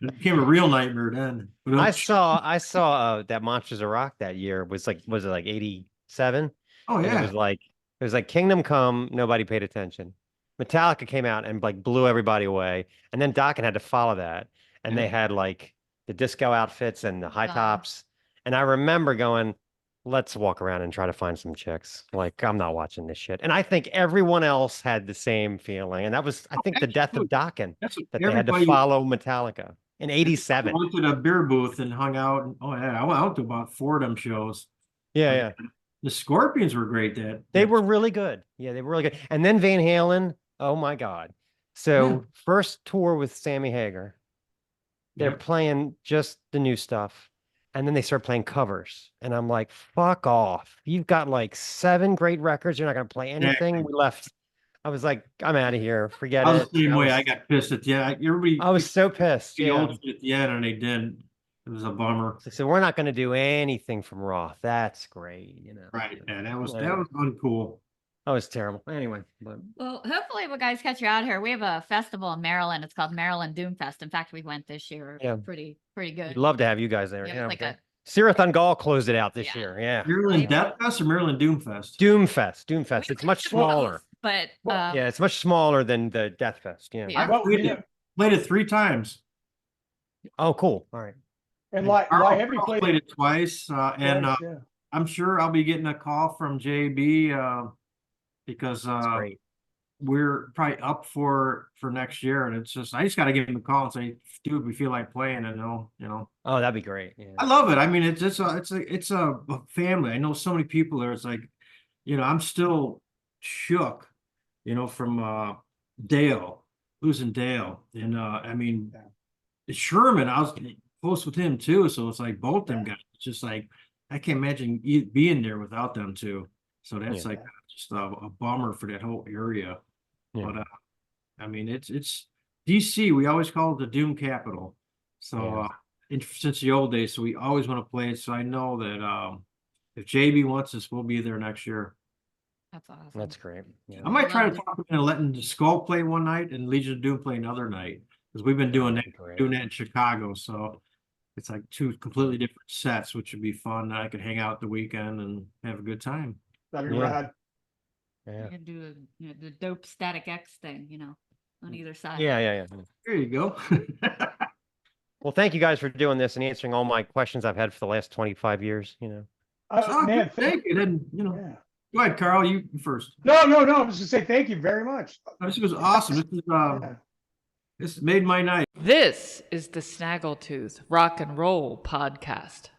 It became a real nightmare then. But I saw that Monsters of Rock that year was it like 87? oh And yeah. it was like Kingdom Come, nobody paid attention. Metallica came out and like blew everybody away. And then Dokken had to follow that. And Yeah. they had like the disco outfits and the high Wow. tops. And I remember going, let's walk around and try to find some chicks. Like, I'm not watching this shit. And I think everyone else had the same feeling. And that was, I think, the death of Dokken, That's what that they had to everybody follow Metallica in 87. went to the beer booth and hung out. And, oh yeah, I went out to about 4 of them shows. Yeah, Like, yeah. the Scorpions were great. They were really good. Yeah, they were really good. And then Van Halen, oh my God. So first tour with Sammy Hagar, they're Yep. playing just the new stuff. And then they start playing covers. And I'm like, fuck off. You've got like 7 great records. You're not going to play anything. We left. I was like, I'm out of here. Forget I was it. the same way. I got pissed at the end. Everybody I was so pissed. the Yeah. old shit at the end, and they didn't. It was a bummer. So we're not going to do anything from Roth. That's great. Right. Yeah, that was Anyway, uncool. that was terrible. Anyway, but Well, hopefully you guys catch you out here. We have a festival in Maryland. It's called Maryland Doom Fest. In fact, we went this year. Yeah. Pretty we'd good. love to have you guys there. Yeah, Yeah. it's like a Sirathon Gall closed it out this Yeah. year. Yeah. Maryland Death Fest or Maryland Doom Fest? Doom Fest. It's much smaller. But Yeah, it's much smaller than the Death Fest. Yeah. Yeah. Well, Played it 3 times. Oh, cool. All right. and like have you Carl played it twice, and twice? Yeah. I'm sure I'll be getting a call from JB because That's great. we're probably up for next year, and it's just I just got to give him a call and say, dude, we feel like playing, and Oh, that'd be great. Yeah. I love it. I mean, it's a family. I know so many people there. It's like, I'm still shook, from Dale, losing Dale, and I mean, Sherman. I was close with him too, so it's like both them guys. It's just like I can't imagine being there without them too. So that's like just a bummer for that whole area. Yeah. But I mean, it's DC. We always call it the Doom Capital. So since the old days, so we always want to play it. So I know that if JB wants us, we'll be there next year. that's awesome. That's great. Yeah. I might try to Love it. talk into letting the Skull play one night and Legion of Doom play another night, because we've been doing that That'd be great. in Chicago. So it's like 2 completely different sets, which would be fun. I could hang out the weekend and have a good time. That'd be Yeah. rad. Yeah. You can do the dope Static X thing, on either side. Yeah. There you go. Well, thank you guys for doing this and answering all my questions I've had for the last 25 years. Man, thank you. Then yeah. go ahead, Carl. You first. No. I was just gonna say thank you very much. This was awesome. This made my night. This is the Snaggletooth Rock and Roll Podcast.